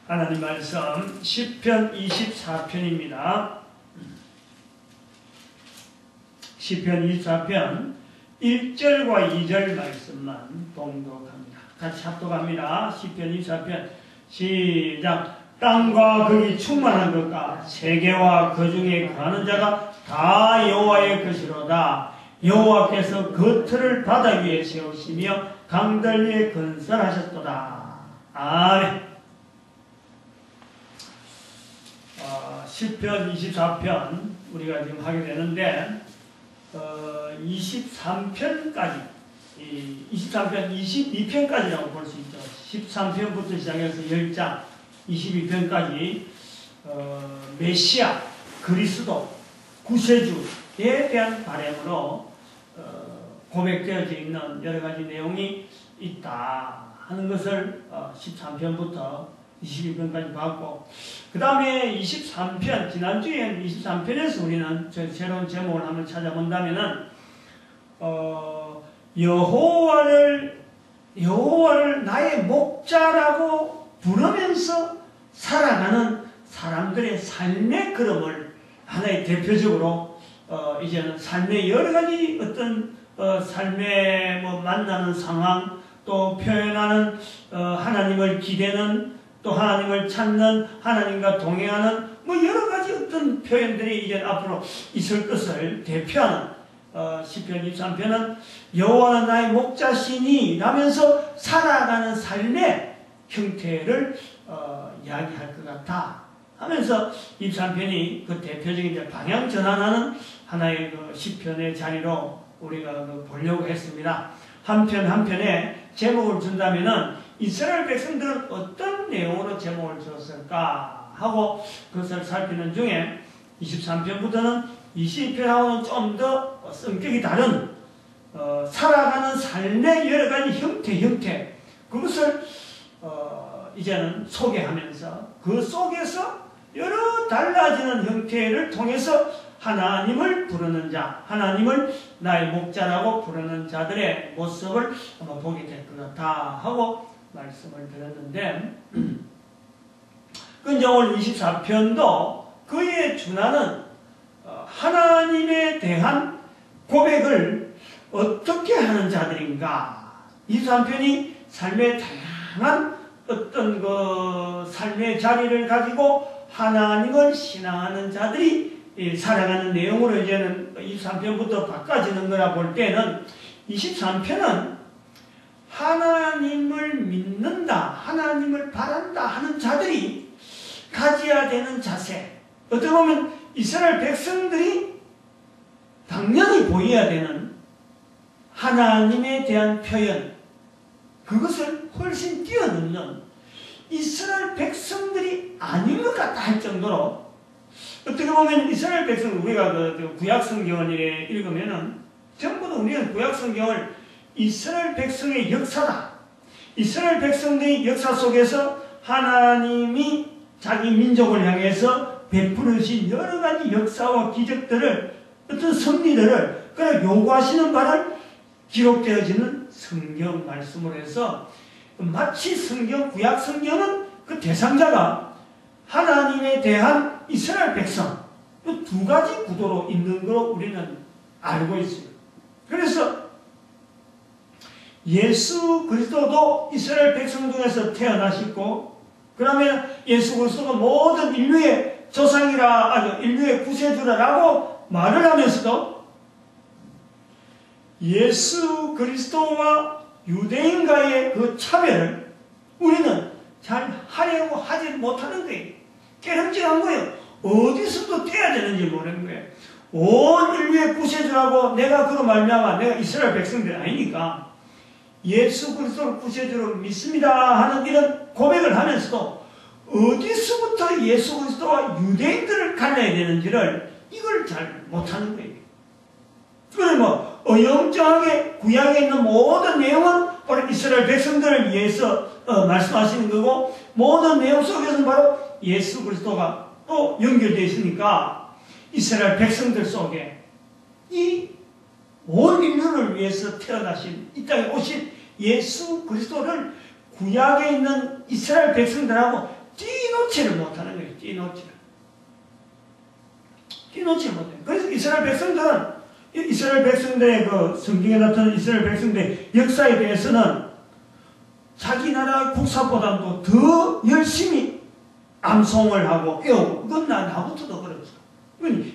하나님 말씀 시편 24편입니다. 시편 24편 1절과 2절 말씀만 봉독합니다. 같이 합독합니다. 시편 24편 시작. 땅과 거기 충만한 것과 세계와 그 중에 거하는 자가 다 여호와의 것이로다. 여호와께서 그 틀을 바다 위에 세우시며 강들 위에 건설하셨도다. 아멘. 시편 24편 우리가 지금 하게 되는데 23편까지 23편 22편까지라고 볼 수 있죠. 13편부터 시작해서 10장 22편까지 메시아 그리스도 구세주에 대한 바람으로 고백되어져 있는 여러가지 내용이 있다 하는 것을 13편부터 22편까지 봤고, 그 다음에 23편, 지난주에 23편에서 우리는 새로운 제목을 한번 찾아본다면은, 여호와를 나의 목자라고 부르면서 살아가는 사람들의 삶의 걸음을 하나의 대표적으로, 이제는 삶의 여러 가지 어떤, 삶에 만나는 상황, 또 표현하는, 하나님을 기대는, 또 하나님을 찾는, 하나님과 동행하는 여러 가지 어떤 표현들이 이제 앞으로 있을 것을 대표하는 시편 23편은 여호와는 나의 목자시니 라면서 살아가는 삶의 형태를 이야기할 것 같아 하면서 23편이 그 대표적인 방향 전환하는 하나의 그 시편의 자리로 우리가 보려고 했습니다. 한 편 한 편에 제목을 준다면은 이스라엘 백성들은 어떤 내용으로 제목을 주었을까 하고 그것을 살피는 중에 23편부터는 22편하고는 좀 더 성격이 다른 살아가는 삶의 여러 가지 형태 그것을 이제는 소개하면서 그 속에서 여러 달라지는 형태를 통해서 하나님을 부르는 자, 하나님을 나의 목자라고 부르는 자들의 모습을 한번 보게 될 것 같아 하고 말씀을 드렸는데, 이제 오늘 24편도 그에 준하는 하나님에 대한 고백을 어떻게 하는 자들인가. 23편이 삶의 다양한 어떤 그 삶의 자리를 가지고 하나님을 신앙하는 자들이 살아가는 내용으로 이제는 23편부터 바꿔지는 거라 볼 때는 23편은 하나님을 믿는다, 하나님을 바란다 하는 자들이 가져야 되는 자세, 어떻게 보면 이스라엘 백성들이 당연히 보여야 되는 하나님에 대한 표현, 그것을 훨씬 뛰어넘는 이스라엘 백성들이 아닌 것 같다 할 정도로, 어떻게 보면 이스라엘 백성, 우리가 그 구약 성경을 읽으면은 전부 다 우리는 구약 성경을 이스라엘 백성의 역사다. 이스라엘 백성들의 역사 속에서 하나님이 자기 민족을 향해서 베풀으신 여러 가지 역사와 기적들을, 어떤 섭리들을 요구하시는 바를 기록되어지는 성경 말씀으로 해서 마치 성경, 구약 성경은 그 대상자가 하나님에 대한 이스라엘 백성, 그 두 가지 구도로 있는 걸로 우리는 알고 있어요. 그래서 예수 그리스도도 이스라엘 백성 중에서 태어나시고, 그러면 예수 그리스도가 모든 인류의 조상이라, 인류의 구세주라고 말을 하면서도 예수 그리스도와 유대인과의 그 차별을 우리는 잘 하려고 하지 못하는 거예요. 깨름직한 거예요. 어디서도 떼야 되는지 모르는 거예요. 온 인류의 구세주라고 내가 그로 말미암아 내가 이스라엘 백성들이 아니니까 예수 그리스도를 구세주로 믿습니다 하는 이런 고백을 하면서도 어디서부터 예수 그리스도와 유대인들을 갈라야 되는지를 이걸 잘 못하는 거예요. 그래 어영쩡하게 구약에 있는 모든 내용은 바로 이스라엘 백성들을 위해서 말씀하시는 거고, 모든 내용 속에서는 바로 예수 그리스도가 또 연결되어 있으니까 이스라엘 백성들 속에 이 온 인류를 위해서 태어나신, 이 땅에 오신 예수 그리스도를 구약에 있는 이스라엘 백성들하고 뛰놓지를 못하는 거예요. 뛰놓지를 못해요. 그래서 이스라엘 백성들의 그 성경에 나타나는 이스라엘 백성들의 역사에 대해서는 자기 나라 국사보다도 더 열심히 암송을 하고 외우고, 그건 나부터도 그렇죠.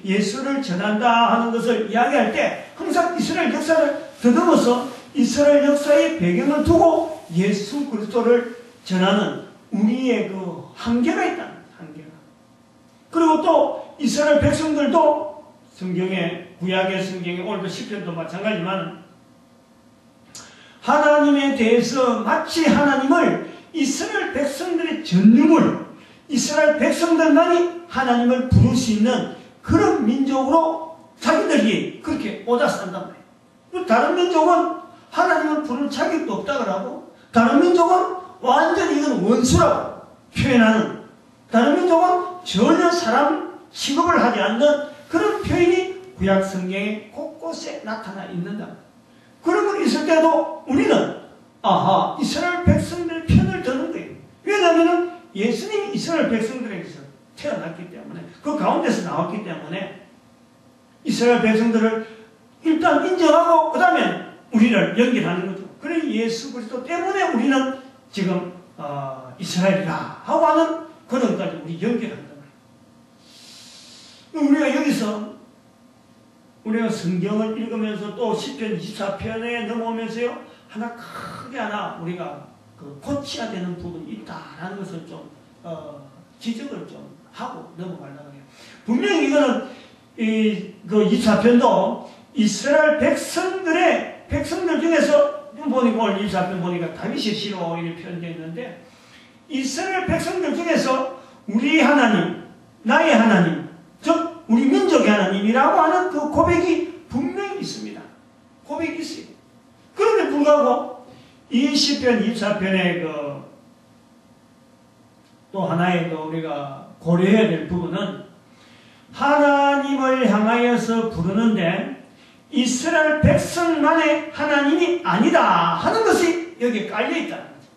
예수를 전한다 하는 것을 이야기할 때 항상 이스라엘 역사를 더듬어서 이스라엘 역사의 배경을 두고 예수 그리스도를 전하는 우리의 그 한계가 있다는 한계가. 그리고 또 이스라엘 백성들도 성경에, 구약의 성경에, 오늘도 시편도 마찬가지지만 하나님에 대해서 마치 하나님을 이스라엘 백성들의 전유물, 이스라엘 백성들만이 하나님을 부를 수 있는 그런 민족으로 자기들이 그렇게 오다 산단 말이에요. 다른 민족은 하나님을 부를 자격도 없다 그러고, 다른 민족은 완전히 이건 원수라고 표현하는, 다른 민족은 전혀 사람 취급을 하지 않는 그런 표현이 구약 성경에 곳곳에 나타나 있는다. 그런 거 있을 때도 우리는 이스라엘 백성들 편을 드는 거예요. 왜냐하면 예수님이 이스라엘 백성들에게서 태어났기 때문에, 그 가운데서 나왔기 때문에 이스라엘 백성들을 일단 인정하고 그 다음에 우리를 연결하는 거죠. 그래 예수 그리스도 때문에 우리는 지금 이스라엘이라 하고 하는 그런 것까지 우리 연결한단 말이에요. 우리가 여기서 우리가 성경을 읽으면서 또 시편 24편에 넘어오면서요, 하나 우리가 그 고쳐야 되는 부분이 있다라는 것을 좀 지적을 좀 하고 넘어가려고 해요. 분명히 이거는 그 24편도 이스라엘 백성들 중에서 보니까 오늘 24편 보니까 다윗의 시로 이렇게 표현되어 있는데, 이스라엘 백성들 중에서 우리 하나님, 나의 하나님, 즉 우리 민족의 하나님이라고 하는 그 고백이 분명히 있습니다. 고백이 있어요. 그런데 불구하고 이 시편 24편의 또 하나의 우리가 고려해야 될 부분은, 하나님을 향하여서 부르는데 이스라엘 백성만의 하나님이 아니다 하는 것이 여기에 깔려있다는 거죠.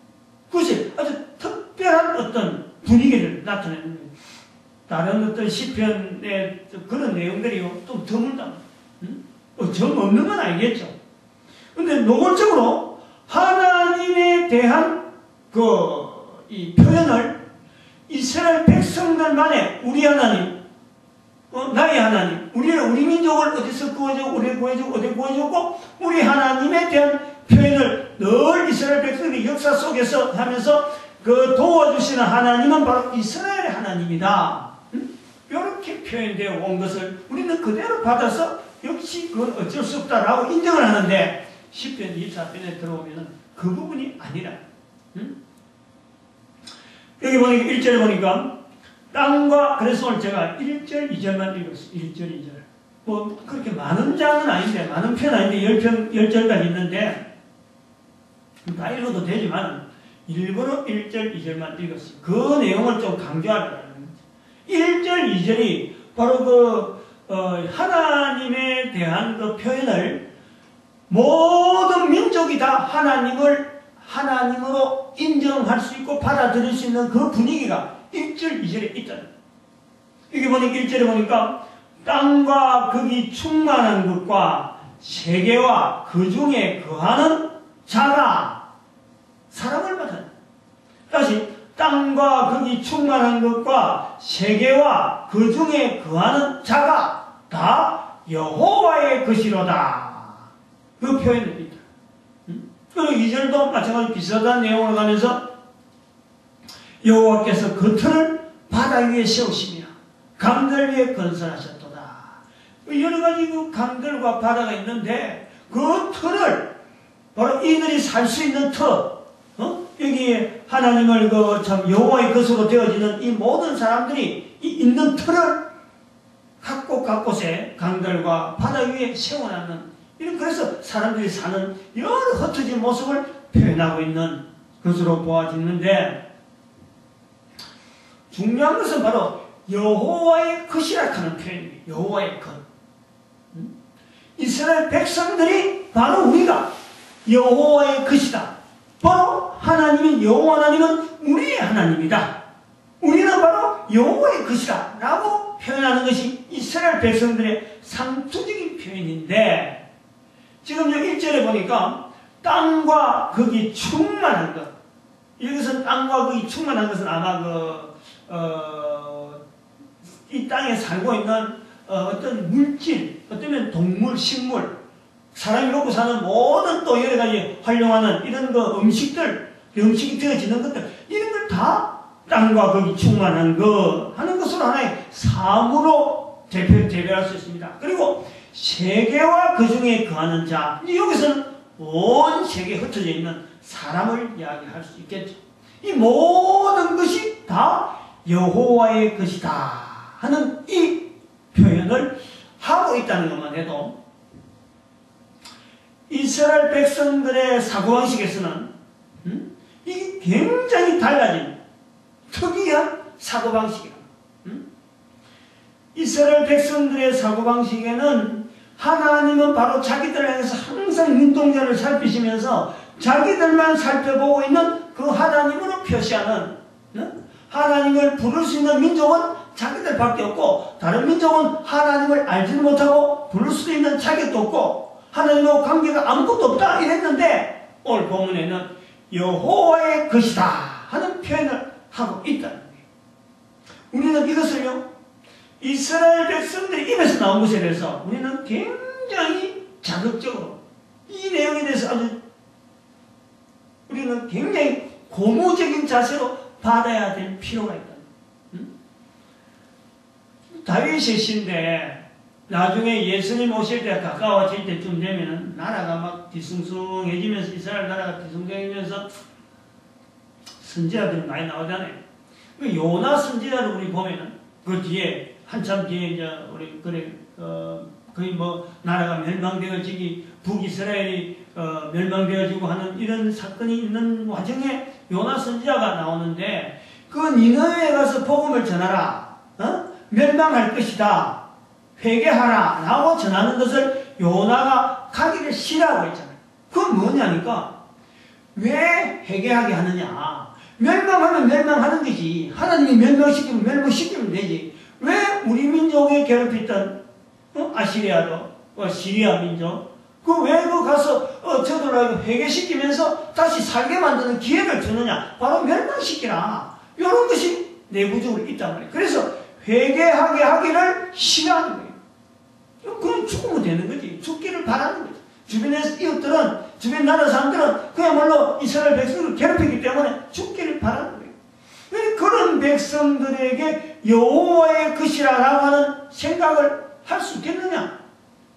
그것이 아주 특별한 어떤 분위기를 나타내는 거예요. 다른 어떤 시편의 그런 내용들이요, 좀 드물다. 정 없는 건 아니겠죠. 근데 노골적으로 하나님에 대한 이 표현을 이스라엘 백성들만의 우리 하나님, 나의 하나님, 우리 민족을 어디서 구해주고, 어디 구해주고, 우리 하나님에 대한 표현을 늘 이스라엘 백성들이 역사 속에서 하면서 그 도와주시는 하나님은 바로 이스라엘의 하나님이다. 이렇게 표현되어 온 것을 우리는 그대로 받아서 역시 그건 어쩔 수 없다라고 인정을 하는데, 시편 24편에 들어오면 그 부분이 아니라, 여기 보니까 1절에 보니까 땅과, 그래서 오늘 제가 1절, 2절만 읽었어요. 1절, 2절. 뭐 그렇게 많은 장은 아닌데, 많은 편 아닌데 10절까지 있는데 다 읽어도 되지만 일부러 1절, 2절만 읽었어요. 그 내용을 좀 강조하려는 거죠. 1절, 2절이 바로 하나님에 대한 그 표현을 모든 민족이 다 하나님을 하나님으로 인정할 수 있고 받아들일 수 있는 그 분위기가 1절, 2절에 있잖아요. 여기 보니까 1절에 보니까 땅과 거기 충만한 것과 세계와 그 중에 거하는 자가 사랑을 받아요. 다시 땅과 거기 충만한 것과 세계와 그 중에 거하는 자가 다 여호와의 것이로다. 그 표현을 있다. 그리고 2절도 마찬가지로 비슷한 내용으로 가면서 여호와께서 그 틀을 바다 위에 세우시며 강들 위에 건설하셨도다. 여러 가지 그 강들과 바다가 있는데 그 틀을 바로 이들이 살 수 있는 틀, 여기에 하나님을 참 여호와의 것으로 되어지는 이 모든 사람들이 있는 틀을 각곳에 강들과 바다 위에 세워놨는, 이런, 그래서 사람들이 사는 여러 흩어진 모습을 표현하고 있는 것으로 보아지는데, 중요한 것은 바로 여호와의 것이라 하는 표현이에요. 여호와의 것. 이스라엘 백성들이 바로 우리가 여호와의 것이다. 바로 하나님인 여호와 하나님은 우리의 하나님이다. 우리는 바로 여호와의 것이다 라고 표현하는 것이 이스라엘 백성들의 상투적인 표현인데, 지금 여기 1절에 보니까 땅과 거기 충만한 것, 이것은 땅과 거기 충만한 것은 아마 이 땅에 살고 있는 어떤 물질, 어쩌면 동물, 식물, 사람이 먹고 사는 모든 또 여러 가지 활용하는 이런 음식이 되어지는 것들, 이런 걸 다 땅과 거기 충만한 것 하는 것으로 하나의 사무로 대별할 수 있습니다. 그리고 세계와 그 중에 거하는 자, 여기서는 온 세계에 흩어져 있는 사람을 이야기할 수 있겠죠. 이 모든 것이 다 여호와의 것이다 하는 이 표현을 하고 있다는 것만 해도 이스라엘 백성들의 사고방식에서는 이게 굉장히 달라진 특이한 사고방식이다. 이스라엘 백성들의 사고방식에는 하나님은 바로 자기들을 향해서 항상 눈동자를 살피시면서 자기들만 살펴보고 있는 그 하나님으로 표시하는, 하나님을 부를 수 있는 민족은 자기들밖에 없고 다른 민족은 하나님을 알지도 못하고 부를 수도 있는 자격도 없고 하나님과 관계가 아무것도 없다 이랬는데, 오늘 본문에는 여호와의 것이다 하는 표현을 하고 있다는 거예요. 우리는 이것을요, 이스라엘 백성들의 입에서 나온 것에 대해서 우리는 굉장히 자극적으로 이 내용에 대해서 아주 우리는 굉장히 고무적인 자세로 받아야 될 필요가 있다. 다윗의 시인데 나중에 예수님 오실 때 가까워질 때쯤 되면은 나라가 막 뒤숭숭해지면서, 이스라엘 나라가 뒤숭숭해지면서 선지자들이 많이 나오잖아요. 그 요나 선지자를 우리 보면은 그 뒤에 한참 뒤에 이제 우리 거의 뭐 나라가 멸망되어지기, 북이스라엘이 멸망되어지고 하는 이런 사건이 있는 와중에 요나 선지자가 나오는데, 그 니느웨에 가서 복음을 전하라, 멸망할 것이다, 회개하라 라고 전하는 것을 요나가 가기를 싫어하고 있잖아요. 그건 뭐냐니까, 왜 회개하게 하느냐, 멸망하면 멸망하는 거지, 하나님이 멸망시키면 멸망시키면 되지, 왜 우리 민족에 괴롭혔던 아시리아도 시리아 민족, 왜 가서 저들을 회개시키면서 다시 살게 만드는 기회를 주느냐, 바로 멸망시키라, 이런 것이 내부적으로 있단 말이에요. 그래서 회개하게 하기를 싫어하는 거예요. 그럼 죽으면 되는 거지, 죽기를 바라는 거지. 주변의 이웃들은, 주변 나라 사람들은 그야말로 이스라엘 백성을 괴롭히기 때문에 죽기를 바라는 거예요. 왜 그런 백성들에게 여호와의 것이라고 하는 생각을 할 수 있겠느냐?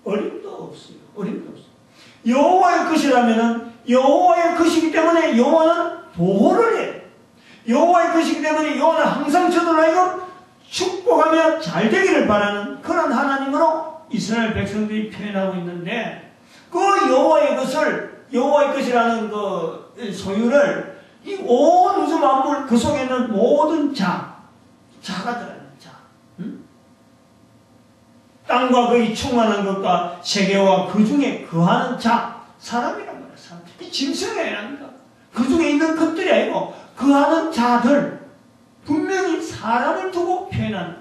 어림도 없어요. 어림도 없어요. 여호와의 것이라면은 여호와의 것이기 때문에 여호와는 보호를 해요. 여호와의 것이기 때문에 여호와는 항상 저들로 하여금 축복하며 잘 되기를 바라는 그런 하나님으로 이스라엘 백성들이 표현하고 있는데, 그 여호와의 것이라는 그 소유를 이 온 우주 만물 그 속에 있는 모든 자가 들어가는 자, 땅과 거기 충만한 것과 세계와 그 중에 거하는 자, 사람이란 말이야. 사람. 이 짐승이 아닙니까? 그 중에 있는 것들이 아니고 거하는 자들, 분명히 사람을 두고 표현하는,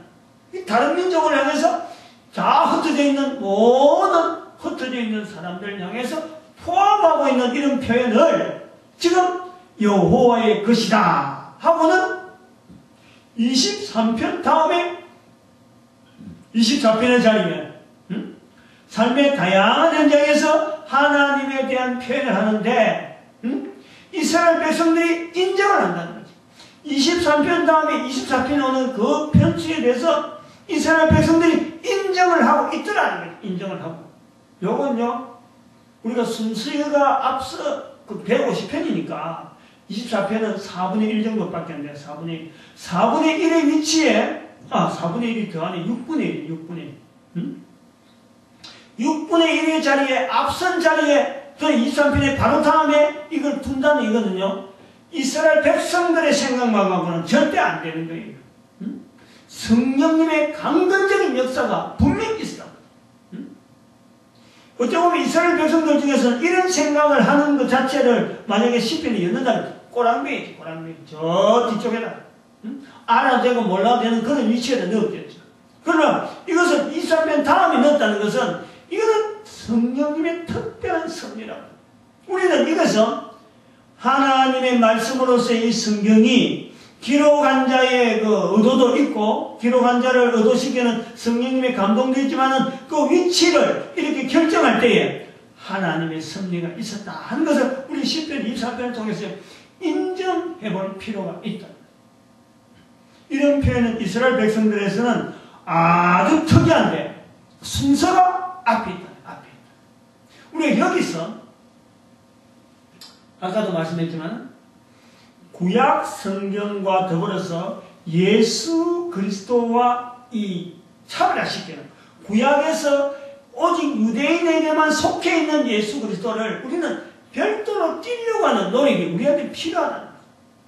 다른 민족을 향해서 다 흩어져 있는 모든 흩어져 있는 사람들을 향해서 포함하고 있는 이런 표현을 지금 여호와의 것이다 하고는 23편 다음에 24편의 자리에 삶의 다양한 현장에서 하나님에 대한 표현을 하는데, 이스라엘 백성들이 인정을 한다는 거지. 23편 다음에 24편에 오는 그 편지에 대해서 이스라엘 백성들이 인정을 하고 있더라는 거예요. 인정을 하고. 요건요, 우리가 순서가 앞서 그 150편이니까 24편은 4분의 1 정도밖에 안 돼요. 4분의 1. 4분의 1의 위치에, 4분의 1이 더 안에 6분의 1, 6분의 1. 6분의 1의 자리에, 앞선 자리에, 그 23편의 바로 다음에 이걸 둔다는 이거는요, 이스라엘 백성들의 생각만하고는 절대 안 되는 거예요. 성령님의 강건적인 역사가 분명히 있어. 어찌 보면 이스라엘 백성들 중에서는 이런 생각을 하는 것 자체를 만약에 시편이 였는다면 꼬랑매이지, 꼬랑매. 저 뒤쪽에다. 알아도 되고 몰라도 되는 그런 위치에다 넣었겠죠. 그러나 이것은 이사편 다음에 넣었다는 것은 이거는 성령님의 특별한 섭리라고. 우리는 이것은 하나님의 말씀으로서의 이 성경이 기록한 자의 그 의도도 있고 기록한 자를 의도시키는 성령님의 감동도 있지만은 그 위치를 이렇게 결정할 때에 하나님의 섭리가 있었다 하는 것을 우리 시편 24편을 통해서 인정해 볼 필요가 있다. 이런 표현은 이스라엘 백성들에서는 아주 특이한데 순서가 앞에 있다. 앞에 있다. 우리가 여기서 아까도 말씀했지만 구약 성경과 더불어서 예수 그리스도와 이 차별화시키는 구약에서 오직 유대인에게만 속해 있는 예수 그리스도를 우리는 별도로 띄려고 하는 노력이 우리한테 필요하다.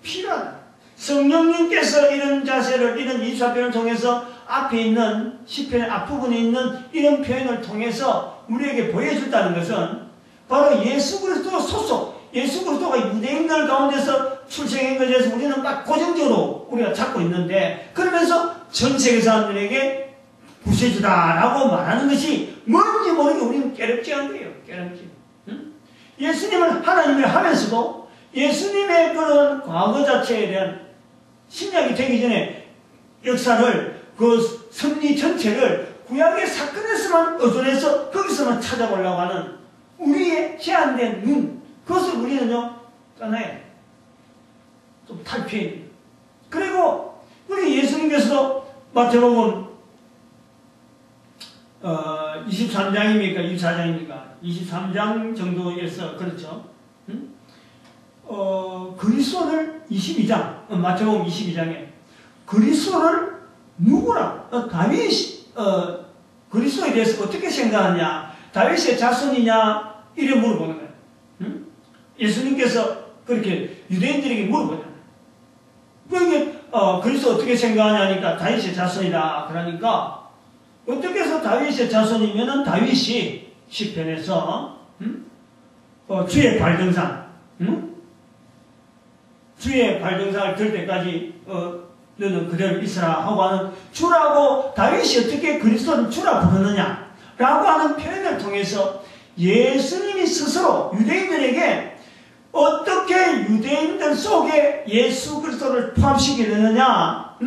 필요하다. 성령님께서 이런 자세를 이런 이사편을 통해서 앞에 있는 시편의 앞부분에 있는 이런 표현을 통해서 우리에게 보여준다는 것은 바로 예수 그리스도 소속 예수 그리스도가 유대인들 가운데서 출생한 것에 대해서 우리는 딱 고정적으로 우리가 잡고 있는데 그러면서 전 세계 사람들에게 구세주다라고 말하는 것이 뭔지 모르게 우리는 깨름직한 거예요. 깨름직. 응? 예수님을 하나님을 하면서도 예수님의 그런 과거 자체에 대한 신약이 되기 전에 역사를 그 섭리 전체를 구약의 사건에서만 의존해서 거기서만 찾아보려고 하는 우리의 제한된 눈 그것을 우리는요 떠나야 좀 탈피해야. 그리고 우리 예수님께서도 마태복음 23장입니까? 24장입니까? 23장 정도에서 그렇죠. 응? 그리스도를 22장 마태복음 22장에 그리스도를 누구라? 다윗이 그리스도에 대해서 어떻게 생각하냐? 다윗의 자손이냐? 이래 물어보는 거예요. 응? 예수님께서 그렇게 유대인들에게 물어보잖아요. 그러니까 그리스도 어떻게 생각하냐니까 다윗의 자손이다. 그러니까 어떻게 해서 다윗의 자손이면은 다윗이 시편에서 주의 발등상 주의 발등상을 들 때까지 너는 그대로 있으라 하고 하는 주라고 다윗이 어떻게 그리스도를 주라 부르느냐 라고 하는 표현을 통해서 예수님이 스스로 유대인들에게 어떻게 유대인들 속에 예수 그리스도를 포함시키느냐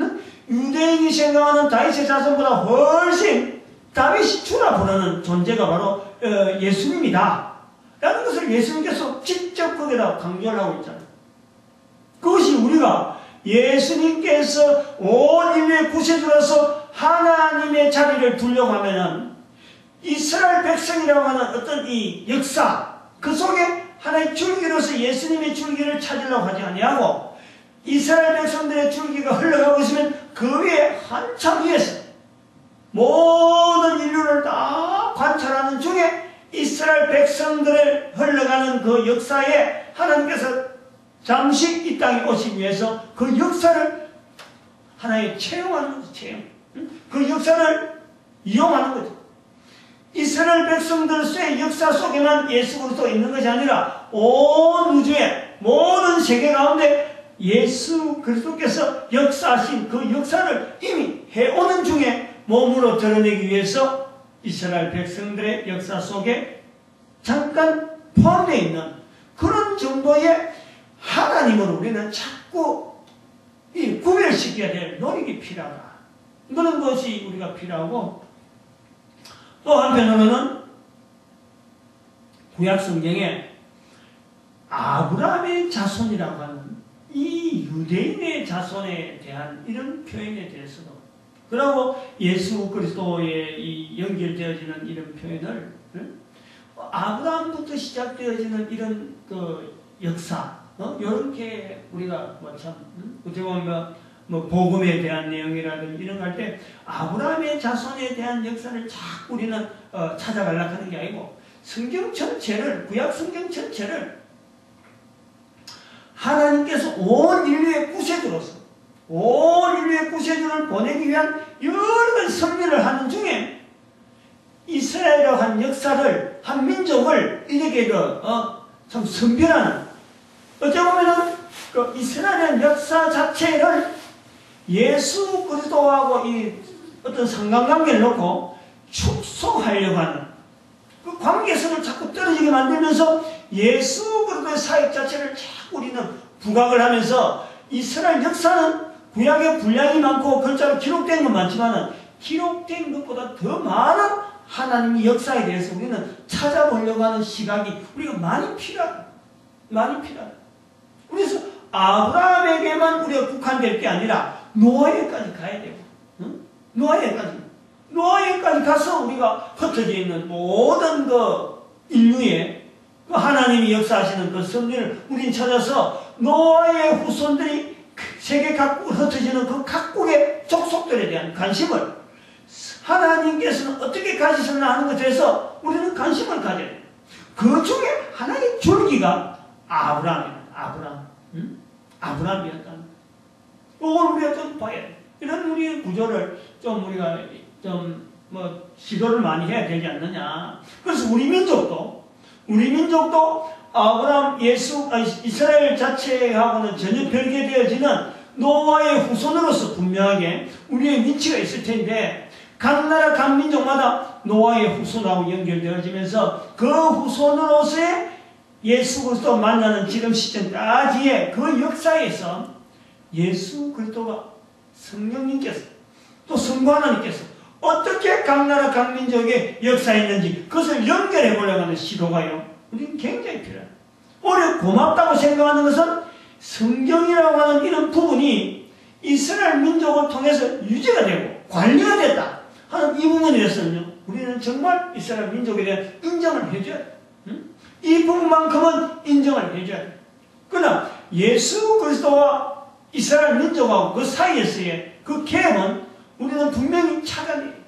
유대인이 생각하는 다윗의 자손보다 훨씬 다윗이 주라 부르는 존재가 바로 예수님이다 라는 것을 예수님께서 직접 거기다 강조를 하고 있잖아요. 그것이 우리가 예수님께서 온 인류의 구세주로서 하나님의 자리를 두려고 하면은 이스라엘 백성이라고 하는 어떤 이 역사 그 속에 하나의 줄기로서 예수님의 줄기를 찾으려고 하지 아니하고 이스라엘 백성들의 줄기가 흘러가고 있으면 그 위에 한참 위에서 모든 인류를 다 관찰하는 중에 이스라엘 백성들을 흘러가는 그 역사에 하나님께서 잠시 이 땅에 오시기 위해서 그 역사를 하나의 채용하는 거죠. 채용. 그 역사를 이용하는 거죠. 이스라엘 백성들의 역사 속에만 예수 그리스도가 있는 것이 아니라 온 우주의 모든 세계 가운데 예수 그리스도께서 역사하신 그 역사를 이미 해오는 중에 몸으로 드러내기 위해서 이스라엘 백성들의 역사 속에 잠깐 포함되어 있는 그런 정도의 하나님을 우리는 자꾸 구별시켜야 될 노력이 필요하다. 그런 것이 우리가 필요하고 또 한편으로는 구약 성경에 아브라함의 자손이라고 하는 이 유대인의 자손에 대한 이런 표현에 대해서도 그리고 예수 그리스도에 이 연결되어지는 이런 표현을 아브라함부터 시작되어지는 이런 그 역사 이렇게 우리가 참 어떻게 보면 뭐 복음에 대한 내용이라든지 이런 거 할 때 아브라함의 자손에 대한 역사를 자꾸 우리는 찾아가려고 하는 게 아니고 성경 전체를 구약 성경 전체를 하나님께서 온 인류의 구세주로서 온 인류의 구세주를 보내기 위한 여러 가지 섭리를 하는 중에 이스라엘이라고 한 역사를 한 민족을 이렇게 참 선별하는 어찌 보면은 그 이스라엘의 역사 자체를 예수 그리스도하고 이 어떤 상관관계를 놓고 축소하려고 하는 그 관계성을 자꾸 떨어지게 만들면서 예수 그리스도의 사역 자체를 자꾸 우리는 부각을 하면서 이스라엘 역사는 구약에 분량이 많고 글자로 기록된 건 많지만 기록된 것보다 더 많은 하나님의 역사에 대해서 우리는 찾아보려고 하는 시각이 우리가 많이 필요하다. 많이 필요하다. 그래서 아브라함에게만 우리가 국한될 게 아니라 노아에까지 가야 되고, 응? 노아에까지 가서 우리가 흩어져 있는 모든 그 인류의 그 하나님이 역사하시는 그 섭리를 우린 찾아서 노아의 후손들이 세계 각국을 흩어지는 그 각국의 족속들에 대한 관심을 하나님께서는 어떻게 가지셨나 하는 것에 대해서 우리는 관심을 가져야 돼요. 그 중에 하나의 줄기가 아브라함이다. 아브라함이었다. 그걸 우리가 좀 봐야 돼. 이런 우리의 구조를 좀 우리가 시도를 많이 해야 되지 않느냐. 그래서 우리 민족도 아브라함, 이스라엘 자체하고는 전혀 별개되어지는 노아의 후손으로서 분명하게 우리의 위치가 있을 텐데, 각 나라, 각 민족마다 노아의 후손하고 연결되어지면서 그 후손으로서의 예수 그리스도 만나는 지금 시점까지의 그 역사에서 예수 그리스도가 성령님께서 또 성부 하나님께서 어떻게 각 나라, 각 민족의 역사했는지 그것을 연결해 보려고 하는 시도가요, 우리는 굉장히 필요해요. 오히려 고맙다고 생각하는 것은 성경이라고 하는 이런 부분이 이스라엘 민족을 통해서 유지가 되고 관리가 됐다 하는 이 부분에 대해서는요, 우리는 정말 이스라엘 민족에 대한 인정을 해줘야 돼. 이 부분만큼은 인정을 해줘야 돼. 그러나 예수 그리스도와 이스라엘 민족하고 그 사이에서의 그 갭은 우리는 분명히 찾아내야 돼.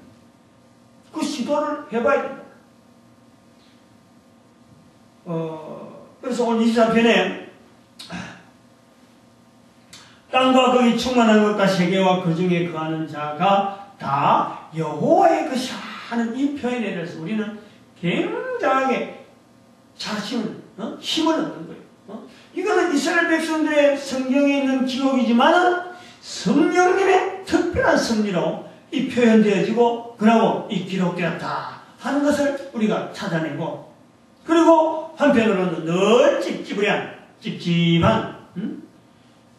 그 시도를 해봐야 된다. 그래서 오늘 24편에 땅과 거기 충만한 것과 세계와 그 중에 거하는 자가 다 여호와의 것이라 하는 이 표현에 대해서 우리는 굉장하게 힘을 얻는 거예요. 이거는 이스라엘 백성들의 성경에 있는 기록이지만 성령님의 특별한 섭리로 이 표현되어지고 그러고 이 기록되었다 하는 것을 우리가 찾아내고, 그리고 한편으로는 늘 찝찝한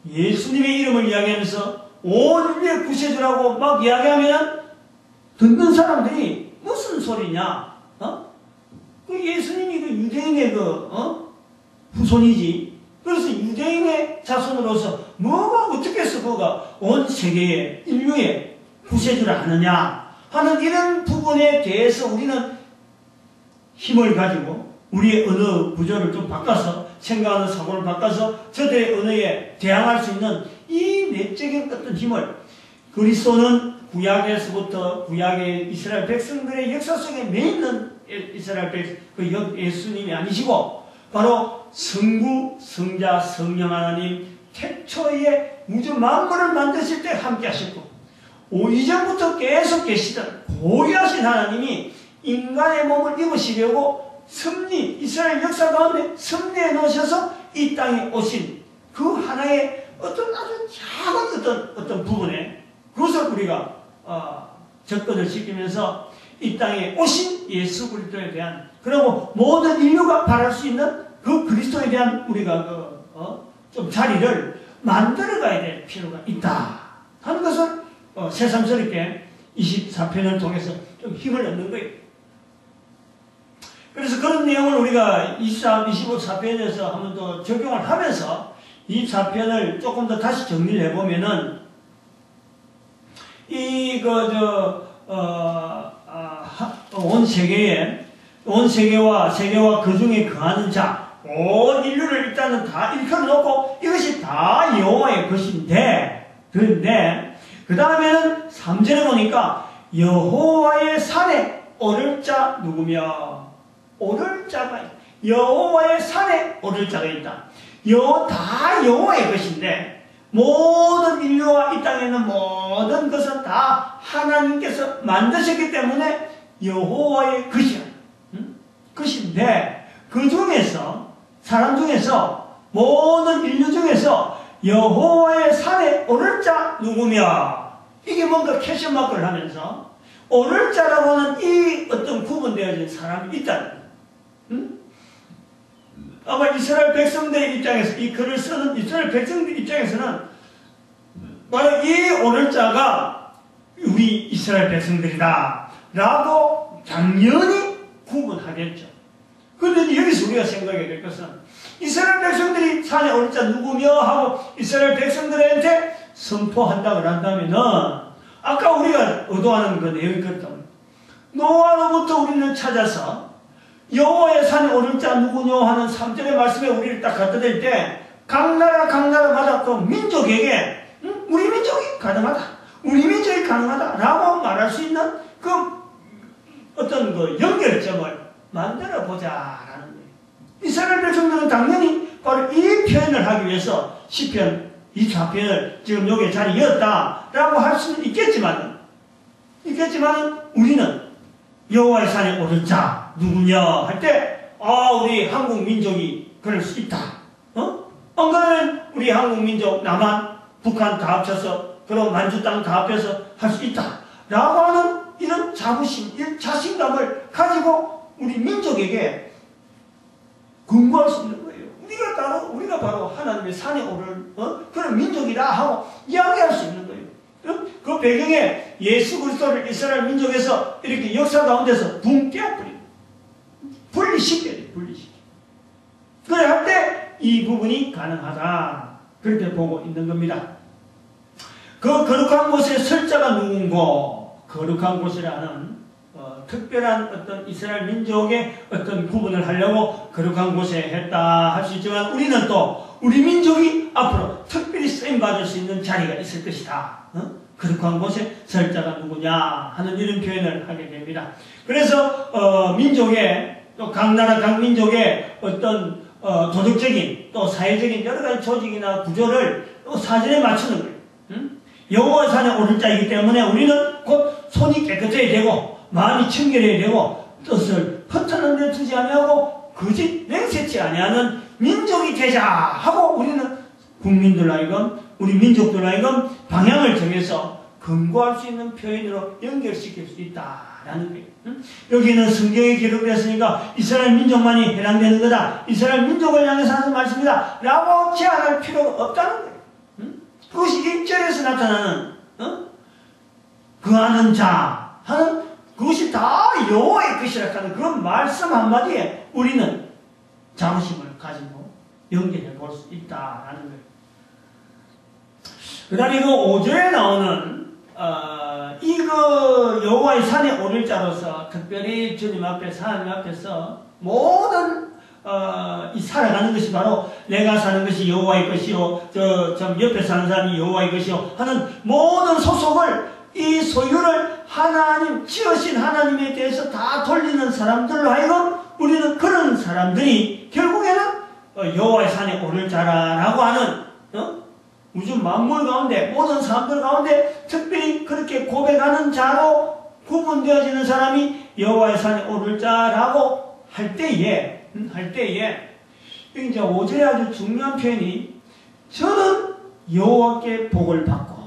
예수님의 이름을 이야기하면서 온 인류의 구세주라고 막 이야기하면 듣는 사람들이 무슨 소리냐? 그 예수님이 그 유대인의 후손이지. 그래서 유대인의 자손으로서 뭐가 어떻게 해서 그가 온 세계의 인류의 구세주를 하느냐 하는 이런 부분에 대해서 우리는 힘을 가지고 우리의 언어 구조를 좀 바꿔서 생각하는 사고를 바꿔서 저들의 언어에 대항할 수 있는 이 내적인 어떤 힘을, 그리스도는 구약에서부터 구약의 이스라엘 백성들의 역사 속에 매있는 이스라엘 백성, 그 예수님이 아니시고 바로 성부, 성자, 성령 하나님 태초에 우주 만물을 만드실 때 함께 하셨고 이전부터 계속 계시던 고유하신 하나님이 인간의 몸을 입으시려고 이스라엘 역사 가운데 섭리해 놓으셔서 이 땅에 오신 그 하나의 어떤 아주 작은 어떤 부분에 그것을 우리가 접근을 시키면서 이 땅에 오신 예수 그리스도에 대한, 그리고 모든 인류가 바랄 수 있는 그 그리스도에 대한 우리가 좀 자리를 만들어가야 될 필요가 있다 하는 것을 새삼스럽게 24편을 통해서 좀 힘을 얻는 거예요. 그래서 그런 내용을 우리가 23, 25편에서 한번 더 적용을 하면서 24편을 조금 더 다시 정리를 해보면은 온 세계와 그 중에 거하는 자, 온 인류를 일단은 다 일컬어놓고 이것이 다 여호와의 것인데, 그런데 그 다음에는 3절에 보니까 여호와의 산에 오를 자 누구며, 오를 자가 있다. 여호와의 산에 오를 자가 있다. 다 여호와의 것인데 모든 인류와 이 땅에 있는 모든 것은 다 하나님께서 만드셨기 때문에 여호와의 것이야. 것인데 그 중에서 사람 중에서 모든 인류 중에서 여호와의 산에 오를 자 누구며? 이게 뭔가 캐셔마크를 하면서 오를 자라고 하는 이 어떤 구분되어진 사람이 있다는 거예요. 응? 아마 이스라엘 백성들 입장에서, 이 글을 쓰는 이스라엘 백성들 입장에서는 바로 이 오를 자가 우리 이스라엘 백성들이다 라고 당연히 구분하겠죠. 그런데 여기서 우리가 생각해야 될 것은 이스라엘 백성들이 산에 오를 자 누구며 하고 이스라엘 백성들한테 선포한다고 한다면은 아까 우리가 의도하는 그 내용이거든. 노아로부터 우리는 찾아서 여호와의 산에 오를 자 누구뇨 하는 3절의 말씀에 우리를 딱 갖다 댈 때 각 나라마다 그 민족에게 우리 민족이 가능하다, 우리 민족이 가능하다 라고 말할 수 있는 그 어떤 그 연결점을 만들어 보자라는 거예요. 이스라엘 백성들은 당연히 바로 이 표현을 하기 위해서 시편 24편을 지금 여기에 잘 이었다라고 할 수는 있겠지만 우리는 여호와의 산에 오를 자 누구냐 할 때 우리 한국 민족이 그럴 수 있다. 안 그러면 우리 한국 민족 남한 북한 다 합쳐서 그런 만주 땅 다 합해서 할 수 있다 라고 하는 이런 자부심, 이런 자신감을 가지고 우리 민족에게 근거할 수 있는 거예요. 우리가 바로 하나님의 산에 오를 그런 민족이다 하고 이야기할 수 있는 거예요. 그 배경에 예수 그리스도를 이스라엘 민족에서 이렇게 역사 가운데서 붕 떼어버리고 분리시켜야 돼요. 그래 할 때 이 부분이 가능하다 그렇게 보고 있는 겁니다. 그 거룩한 곳에 설 자가 누군고, 거룩한 곳이라는 특별한 어떤 이스라엘 민족의 어떤 구분을 하려고 거룩한 곳에 했다 할 수 있지만 우리는 또 우리 민족이 앞으로 특별히 쓰임받을 수 있는 자리가 있을 것이다. 거룩한 곳에 설 자가 누구냐 하는 이런 표현을 하게 됩니다. 그래서 민족의 또 각 나라 각 민족의 어떤 도덕적인 또 사회적인 여러 가지 조직이나 구조를 또 사전에 맞추는 거예요. 여호와 산에 오를 자이기 때문에 우리는 곧 손이 깨끗해야 되고 마음이 청결해야 되고 뜻을 허탄한 데 두지 아니하고 거짓 냉세치 아니하는 민족이 되자 하고 우리는 국민들로 하여금 우리 민족들로 하여금 방향을 정해서 근거할 수 있는 표현으로 연결시킬 수 있다라는 거예요. 여기는 성경에 기록됐으니까 이스라엘 민족만이 해당되는 거다, 이스라엘 민족을 향해서 하는 말씀이다 라고 제한할 필요가 없다는 거예요. 그것이 1절에서 나타나는 거하는 자 하는 그것이 다 여호와의 것이라 하는 그런 말씀 한마디에 우리는 자부심을 가지고 연결해 볼 수 있다라는 거예요. 그 다음에 그 5절에 나오는 이거 여호와의 산에 오를 자로서 특별히 주님 앞에서 하나님 앞에서 모든 이 살아가는 것이 바로 내가 사는 것이 여호와의 것이요 저 옆에 사는 사람이 여호와의 것이요 하는 모든 소속을 이 소유를 하나님 지으신 하나님에 대해서 다 돌리는 사람들로 하여금 우리는 그런 사람들이 결국에는 여호와의 산에 오를 자라라고 하는 우주 만물 가운데 모든 사람들 가운데 특별히 그렇게 고백하는 자로 구분되어지는 사람이 여호와의 산에 오를 자라고 할 때에 이제 5절에 아주 중요한 표현이 저는 여호와께 복을 받고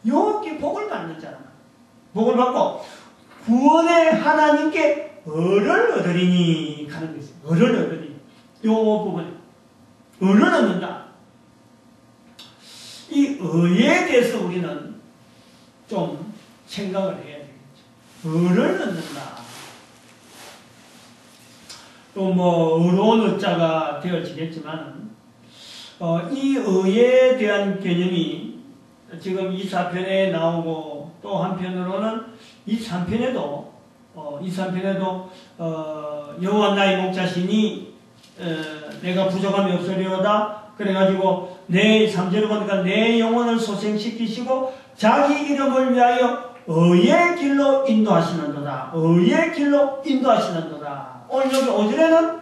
여호와께 복을 받는 자라 복을 받고 구원의 하나님께 을을 얻으리니 하는 것이에요. 을을 얻으리니 요 부분에 을을 얻는다. 이 의에 대해서 우리는 좀 생각을 해야 되겠죠. 을을 얻는다. 또 의로운 의자가 되어지겠지만 이 의에 대한 개념이 지금 24편에 나오고 또 한편으로는 23편에도 여호와 나의 목자시니 내가 부족함이 없으리로다. 그래가지고 내 3절을 보니까 내 영혼을 소생시키시고 자기 이름을 위하여 의의 길로 인도하시는도다. 의의 길로 인도하시는도다. 오늘 여기 5절에는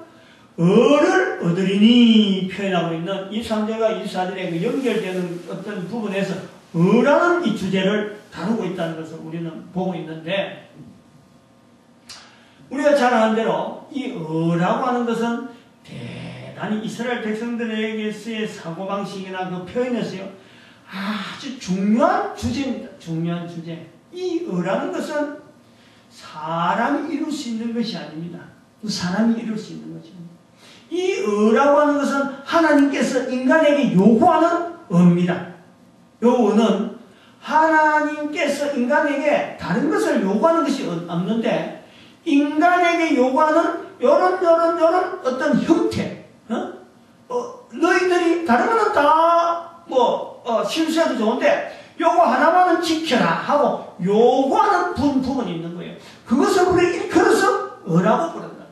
을을 얻으리니 표현하고 있는 23절과 24절에 그 연결되는 어떤 부분에서 을하는 이 주제를 다루고 있다는 것을 우리는 보고 있는데 우리가 잘 아는 대로 이 을하고 하는 것은 대단히 이스라엘 백성들에게서의 사고방식이나 그 표현에서요, 아주 중요한 주제입니다. 중요한 주제. 이 의라는 것은 사람이 이룰 수 있는 것이 아닙니다. 사람이 이룰 수 있는 것입니다. 이 의라고 하는 것은 하나님께서 인간에게 요구하는 의입니다. 요 의는 하나님께서 인간에게 다른 것을 요구하는 것이 없는데, 인간에게 요구하는 요런 어떤 형태, 너희들이 다른 거는 다 실수해도 좋은데 요거 하나만은 지켜라 하고 요구하는 부분이 있는 거예요. 그것을 우리가 일컬어서 의라고 부른다.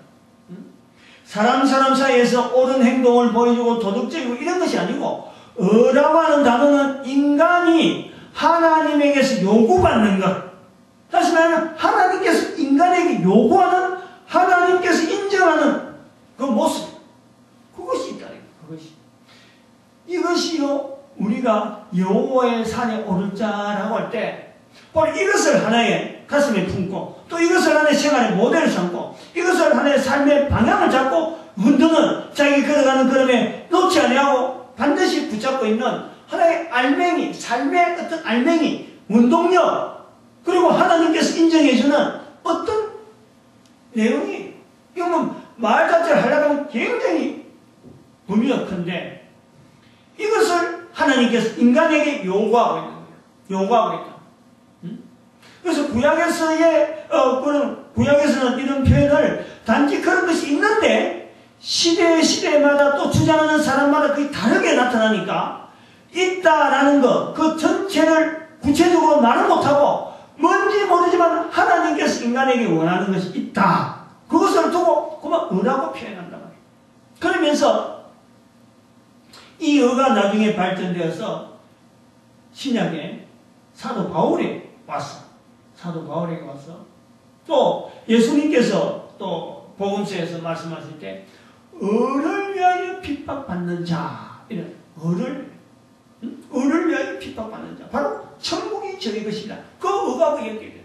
사람 사이에서 옳은 행동을 보여주고 도덕적이고 이런 것이 아니고, 의라고 하는 단어는 인간이 하나님에게서 요구받는 것. 다시 말하면 하나님께서 인간에게 요구하는, 하나님께서 인정하는 그 모습. 그것이 있다. 그것이. 이것이요, 우리가 여호와의 산에 오를 자라고 할 때, 바로 이것을 하나의 가슴에 품고, 또 이것을 하나의 생활의 모델을 삼고, 이것을 하나의 삶의 방향을 잡고 흔드는, 자기 걸어가는 걸음에 놓지 아니하고 반드시 붙잡고 있는 하나의 알맹이, 삶의 어떤 알맹이, 운동력, 그리고 하나님께서 인정해주는 어떤 내용이, 이건 말 자체를 하려고 하면 굉장히 범위가 큰데, 이것을 하나님께서 인간에게 요구하고 있는 거예요. 요구하고 있다. 그래서 구약에서는 이런 표현을 단지 그런 것이 있는데, 시대마다 또 주장하는 사람마다 그게 다르게 나타나니까, 있다라는 것, 그 전체를 구체적으로 말은 못하고, 뭔지 모르지만 하나님께서 인간에게 원하는 것이 있다. 그것을 두고 그만 의라고 표현한단 말이에요. 그러면서 이 의가 나중에 발전되어서 신약에 사도 바울이 왔어. 사도 바울에게 와서 또 예수님께서 또 복음서에서 말씀하실 때 의를 위하여 핍박받는 자, 이런 의를 위하여 핍박받는 자, 바로 천국이 저희 것이다. 그 의가 연결됩니다.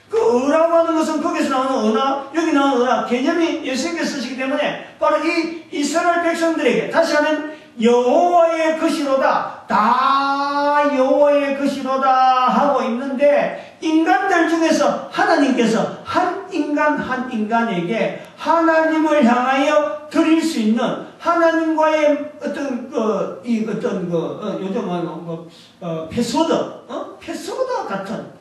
그 의라고 하는 것은 거기서 나오는 의나 여기 나오는 의나 개념이 예수님께서 쓰시기 때문에 바로 이 이스라엘 백성들에게, 다시 하면 여호와의 것이로다, 다 여호와의 것이로다 하고 있는데, 인간들 중에서 하나님께서 한 인간에게 하나님을 향하여 드릴 수 있는 하나님과의 어떤 요즘 패스워드 같은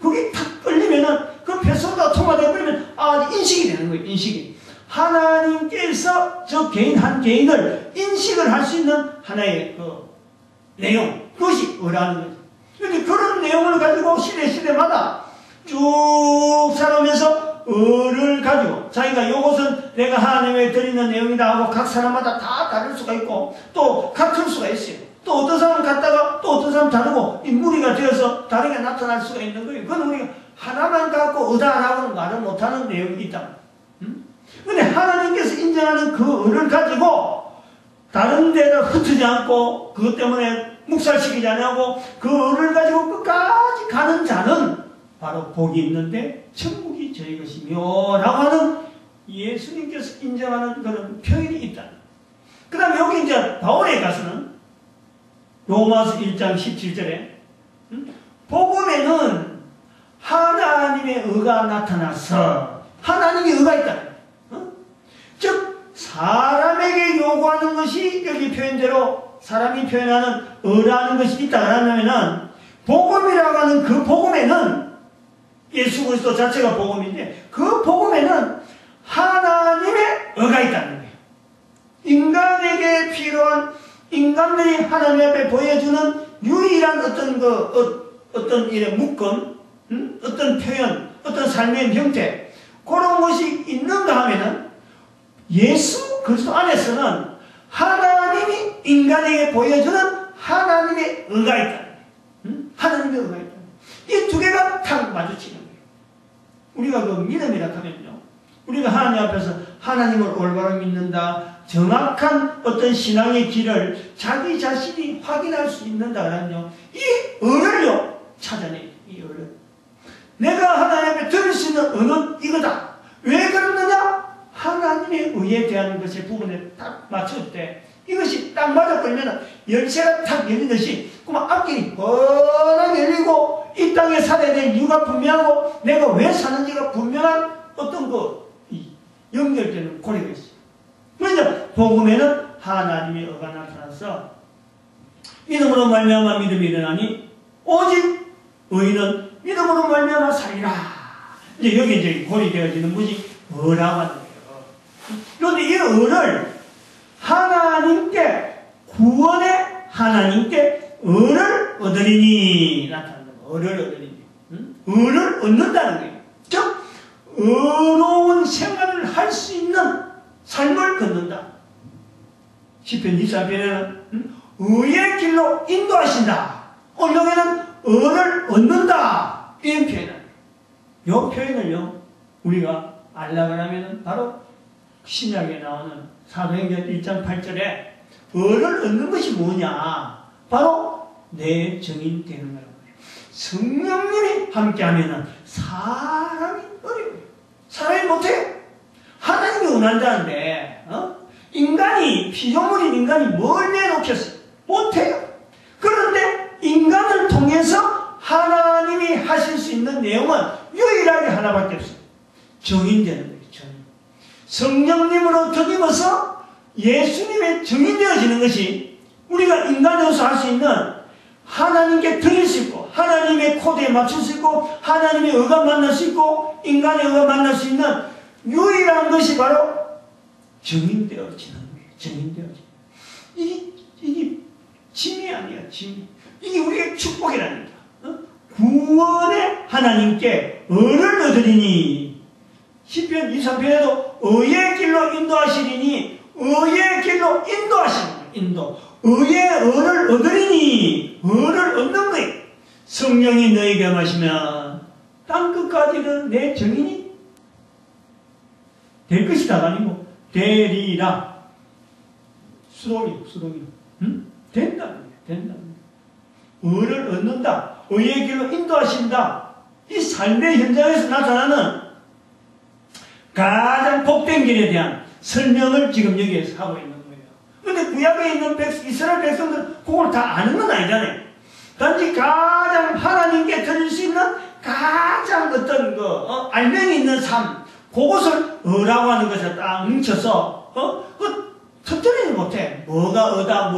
그게 탁 걸리면은 그 패스워드가 통화되어 버리면 인식이 되는 거예요. 인식이. 하나님께서 저 개인 한 개인을 인식을 할 수 있는 하나의 내용, 그것이 의라는 거죠. 그런데 그런 내용을 가지고 시대마다 쭉 살아오면서 의를 가지고 자기가 이것은 내가 하나님에 드리는 내용이다 하고 각 사람마다 다 다를 수가 있고 또 같을 수가 있어요. 또 어떤 사람 같다가 또 어떤 사람 다르고 이 무리가 되어서 다르게 나타날 수가 있는 거예요. 그건 우리가 하나만 갖고 의다라고는 말을 못하는 내용이 있다. 근데 하나님께서 인정하는 그 의를 가지고 다른 데를 흩어지지 않고 그것 때문에 묵살시키지 않고 그 의를 가지고 끝까지 가는 자는 바로 복이 있는데 천국이 저희 것이며 라고 하는 예수님께서 인정하는 그런 표현이 있다. 그 다음에 여기 이제 바울에 가서는 로마서 1장 17절에 복음에는 하나님의 의가 나타나서 하나님의 의가 있다. 즉 사람에게 요구하는 것이 여기 표현대로 사람이 표현하는 의라는 것이 있다. 그러면은 복음이라고 하는 그 복음에는 예수 그리스도 자체가 복음인데 그 복음에는 하나님의 의가 있다는 거예요. 인간에게 필요한 인간들이 하나님 앞에 보여주는 유일한 어떤 일의 묶음, 어떤 표현, 어떤 삶의 형태 그런 것이 있는가 하면은 예수 그리스도 안에서는 하나님이 인간에게 보여주는 하나님의 의가 있다. 하나님의 의가 있다. 이 두 개가 탁 마주치는 거예요. 우리가 그 믿음이라 하면요. 우리가 하나님 앞에서 하나님을 올바로 믿는다. 정확한 어떤 신앙의 길을 자기 자신이 확인할 수 있는다. 그러면요. 이 의를요. 찾아내요. 이 의를. 내가 하나님 앞에 드릴 수 있는 의는 이거다. 왜 그러느냐? 하나님의 의에 대한 것의 부분에 딱 맞출 때 열쇠가 탁 열리듯이 그만 앞길이 뻔하게 열리고 이 땅에 살아야 될 이유가 분명하고 내가 왜 사는지가 분명한 어떤 연결되는 고리가 있어요. 먼저 복음에는 하나님의 의가 나타나서 믿음으로 말미암아 믿음이 일어나니 오직 의인은 믿음으로 말미암아 살리라. 이제 여기 이제 고리되어지는 것이 의라고 하는 거예요. 그런데 이 의를 하나님께 구원의 하나님께 의를 얻으리니 나타나는 거예요. 의를 얻으리니. 의를 얻는다는 거예요. 즉 의로운 생활을 할 수 있는 삶을 걷는다. 시편 24편에는 의의 길로 인도하신다. 오늘에는 의를 얻는다. 이런 표현을. 이 표현을요, 우리가 알려고 하면 바로 신약에 나오는 사도행전 1장 8절에 의를 얻는 것이 뭐냐? 바로 내 증인 되는 거라고 해요. 성령님이 함께하면 사람이 어려워요. 사람이 못해요. 하나님이 원한다는데 인간이, 피조물인 인간이 뭘 내놓겠어요? 못해요. 그런데 인간을 통해서 하나님이 하실 수 있는 내용은 유일하게 하나밖에 없어요. 증인되는 거예요. 증인. 성령님으로 드림어서 예수님의 증인되어지는 것이 우리가 인간으로서 할 수 있는 하나님께 드릴 수 있고 하나님의 코드에 맞출 수 있고 하나님의 의가 만날 수 있고 인간의 의가 만날 수 있는 유일한 것이 바로 증인되어지는 거예요. 증인되어지는. 이게 짐이 아니야, 짐이. 이게 우리의 축복이라니까. 구원의 하나님께 의를 얻으리니 시편 23편에도 의의 길로 인도하시리니 의의 길로 인도하시는 거예요. 인도. 의의 의를 얻으리니 의를 얻는 거예요. 성령이 너희에게 마시면 땅끝까지는 내 증인이 될 것이다. 아니고 되리라. 수동이. 된다는 거예요. 된다는 거예요. 의를 얻는다. 의의 길로 인도하신다. 이 삶의 현장에서 나타나는 가장 복된 길에 대한 설명을 지금 여기에서 하고 있는 거예요. 그런데 구약에 있는 이스라엘 백성들은 그걸 다 아는 건 아니잖아요. 단지 가장 하나님께 드릴 수 있는 가장 어떤 알맹이 있는 삶, 그것을 의라고 하는 것에 딱 뭉쳐서 터뜨리지 못해. 뭐가 의다.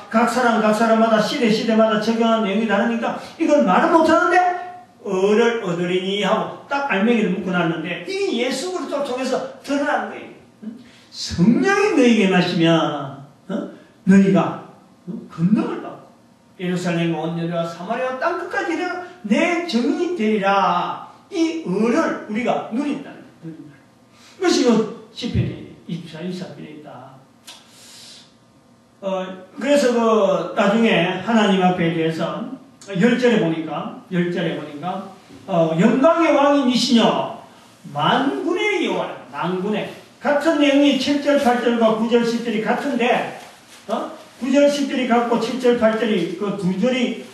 각 사람마다 시대마다 적용한 내용이 다르니까 이걸 말은 못하는데 의를 얻으리니 하고 딱 알맹이를 묶어놨는데 이 예수 그리스도를 통해서 드러나는 거예요. 성령이 너희에게 마시면 너희가 권능을 받고 예루살렘 온 여리와 사마리아 땅끝까지 이르러 내 증인이 되리라. 이 의를 우리가 누린다는 거예요. 그것이 시편이 24편에 있다. 그래서 나중에 하나님 앞에 대해서 10절에 보니까 영광의 왕이니시여 만군의 여호와라. 만군의 같은 내용이 7절 8절과 9절 10절이 같은데 9절 10절이 같고 7절 8절이 그 두 절이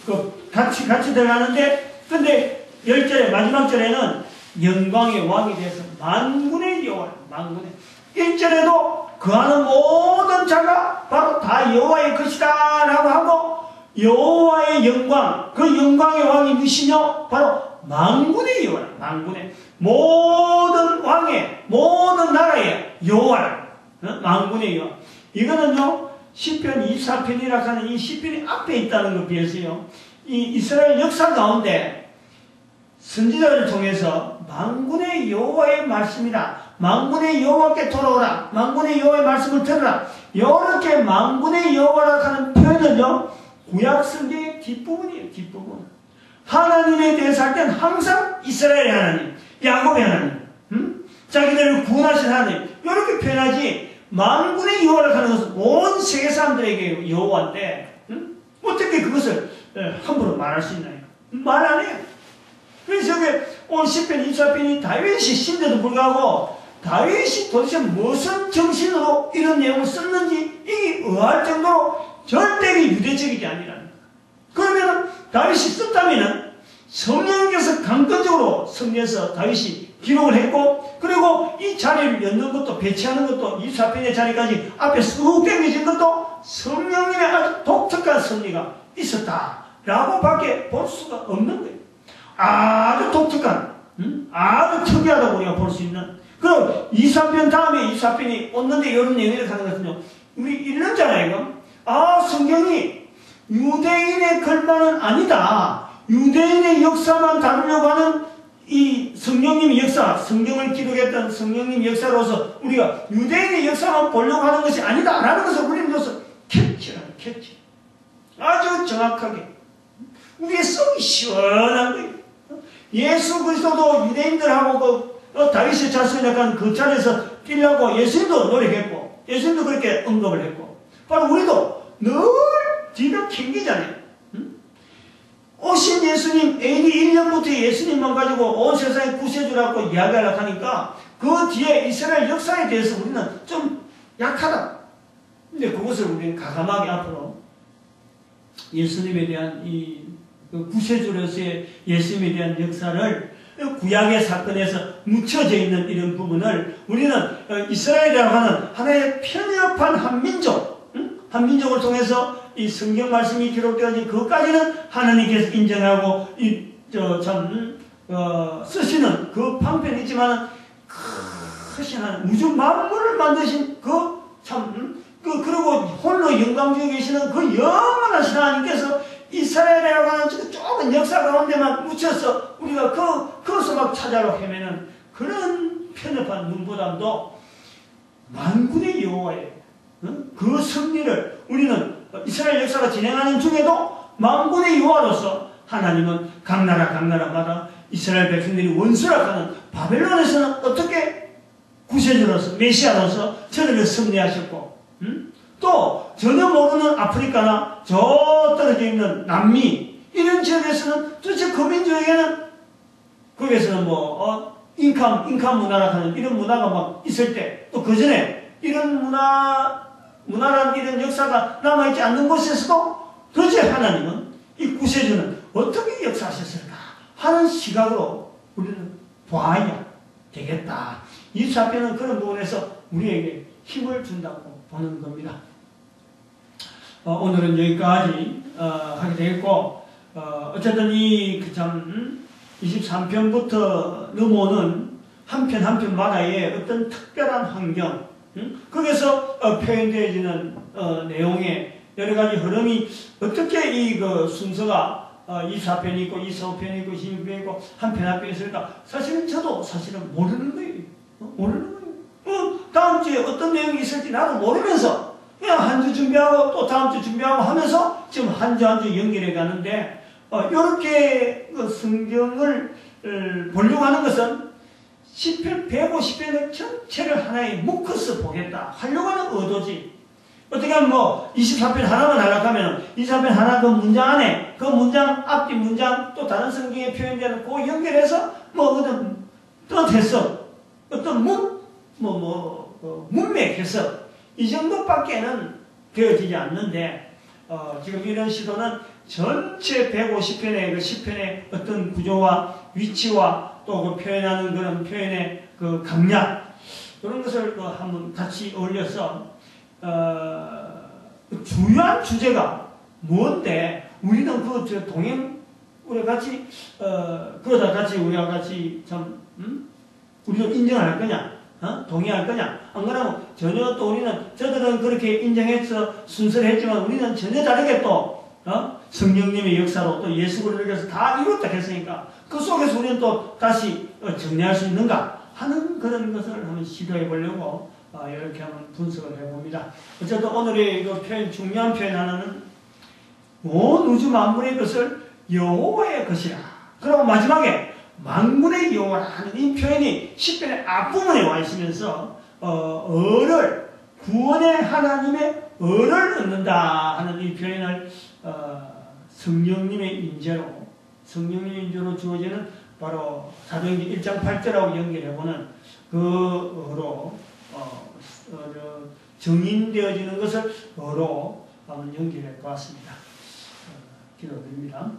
같이 들어가는데 근데 10절의 마지막 절에는 영광의 왕이 돼서 만군의 여호와라. 만군의 1절에도 그하는 모든 자가 바로 다 여호와의 것이다 라고 하고 여호와의 영광, 그 영광의 왕이 누시며 바로 만군의 여호와라. 만군의 모든 왕의 모든 나라의 여호와라. 만군의 여호와. 이거는요 시편 24편이라고 하는 이 시편이 앞에 있다는 것에 비해서요 이 이스라엘 역사 가운데 선지자를 통해서 만군의 여호와의 말씀이다. 만군의 여호와께 돌아오라. 만군의 여호와의 말씀을 들으라. 이렇게 만군의 여호와라고 하는 표현은요 구약 성경의 뒷부분이에요. 뒷부분. 하나님에 대해서 할 때는 항상 이스라엘의 하나님, 야곱의 하나님, 자기들을 구원하신 하나님 이렇게 표현하지 만군의 여호와라고 하는 것은 온 세계 사람들에게 여호와인데 어떻게 그것을 함부로 말할 수 있나요? 말 안 해요. 그래서 여기 오늘 시편 24편이 다윗이 신데도 불구하고 다윗이 도대체 무슨 정신으로 이런 내용을 썼는지 이게 의아할 정도로 절대 유대적이지 아니라는 거예요. 그러면 다윗이 썼다면 성령께서 강권적으로 승리해서 다윗이 기록을 했고, 그리고 이 자리를 연 것도, 배치하는 것도, 이 사편의 자리까지 앞에 쑥 당겨진 것도 성령님의 아주 독특한 섭리가 있었다라고 밖에 볼 수가 없는 거예요. 아주 독특한, 아주 특이하다고 우리가 볼 수 있는. 그럼 2사편 다음에 2사편이 왔는데 이런 얘기를 하는 것은요, 우리 읽는잖아요, 이거. 아, 성경이 유대인의 글만은 아니다. 유대인의 역사만 다루려고 하는 이 성령님의 역사, 성경을 기록했던 성령님의 역사로서 우리가 유대인의 역사만 보려고 하는 것이 아니다. 라는 것을 우리로서 캡처하는, 캡처. 아주 정확하게. 우리의 속이 시원한 거예요. 예수 그리스도도 유대인들하고 다윗의 자손이 약간 그 자리에서 뛰려고 예수님도 노력했고, 예수님도 그렇게 언급을 했고, 바로 우리도 늘 뒤가 캥기잖아요. 오신 예수님, AD 1년부터 예수님만 가지고 온 세상에 구세주라고 이야기하려고 하니까 그 뒤에 이스라엘 역사에 대해서 우리는 좀 약하다. 근데 그것을 우리는 과감하게 앞으로 예수님에 대한 이 구세주로서의 예수님에 대한 역사를 구약의 사건에서 묻혀져 있는 이런 부분을 우리는 이스라엘이라고 하는 하나의 편협한 한민족, 한민족을 통해서 이 성경 말씀이 기록되어진 그것까지는 하나님께서 인정하고 쓰시는 그 방편이 있지만 크신 하나님, 우주 만물을 만드신 그리고 홀로 영광 중에 계시는 그 영원하신 하나님께서 이스라엘이라고 하는 좁은 역사 가운데만 묻혀서 우리가 그것을 막 찾아러 헤매는 그런 편협한 눈보담도 만군의 여호와의 그 승리를 우리는 이스라엘 역사가 진행하는 중에도 만군의 여호와로서 하나님은 각 나라마다 이스라엘 백성들이 원수라 하는 바벨론에서는 어떻게 구세주로서 메시아로서 저들을 승리하셨고, 또 전혀 모르는 아프리카나 저 떨어져 있는 남미 이런 지역에서는 도대체 그 민족에게는 거기에서는 인카 문화라 하는 이런 문화가 막 있을 때, 또 그 전에 이런 문화라는 이런 역사가 남아있지 않는 곳에서도 도대체 하나님은 이 구세주는 어떻게 역사하셨을까 하는 시각으로 우리는 보아야 되겠다. 이 사편은 그런 부분에서 우리에게 힘을 준다고 보는 겁니다. 오늘은 여기까지 하게 되겠고, 어쨌든 23편부터 넘어오는 한 편 한 편마다의 어떤 특별한 환경, 거기서 표현되어지는 내용의 여러 가지 흐름이 어떻게 이 순서가 24편이 있고 25편이 있고 26편이 있고 한 편 한 편 있을까? 사실은 저도 모르는 거예요. 모르는 거예요. 다음 주에 어떤 내용이 있을지 나도 모르면서 그냥 한 주 준비하고 또 다음 주 준비하고 하면서 지금 한 주 한 주 연결해 가는데, 이렇게 성경을 보려고 하는 것은 시편 150편의 전체를 하나의 묶어서 보겠다 하려고 하는 의도지. 어떻게 하면 24편 하나만 하려고 하면 24편 하나 그 문장 안에 그 문장 앞뒤 문장 또 다른 성경에 표현되는 그 연결해서 어떤 뜻해서 어떤 문맥 해서 이 정도밖에는 되어지지 않는데, 지금 이런 시도는 전체 150편의 그 10편의 어떤 구조와 위치와 또 그 표현하는 그런 표현의 그 강약, 그런 것을 한번 같이 어울려서, 주요한 주제가 뭔데, 우리는 우리가 같이, 그러다 같이 우리가 같이 우리도 인정할 거냐? 동의할 거냐? 안 그러면 전혀 또 저들은 그렇게 인정해서 순서를 했지만 우리는 전혀 다르게 또, 성령님의 역사로 또 예수 그리스도께서 다 이뤘다 했으니까 그 속에서 우리는 또 다시 정리할 수 있는가 하는 그런 것을 한번 시도해 보려고 이렇게 한번 분석을 해봅니다. 어쨌든 오늘의 중요한 표현 하나는 온 우주 만물의 것을 여호와의 것이라. 그리고 마지막에 만군의 여호와라는 이 표현이 시편의 앞부분에 와 있으면서 구원의 하나님의 을을 얻는다 하는 이 표현을 성령님의 인재로 주어지는 바로 사도행전 1장 8절하고 연결해보는 그 어로 정인되어지는 것을 어로 한번 연결해 보았습니다. 기도드립니다.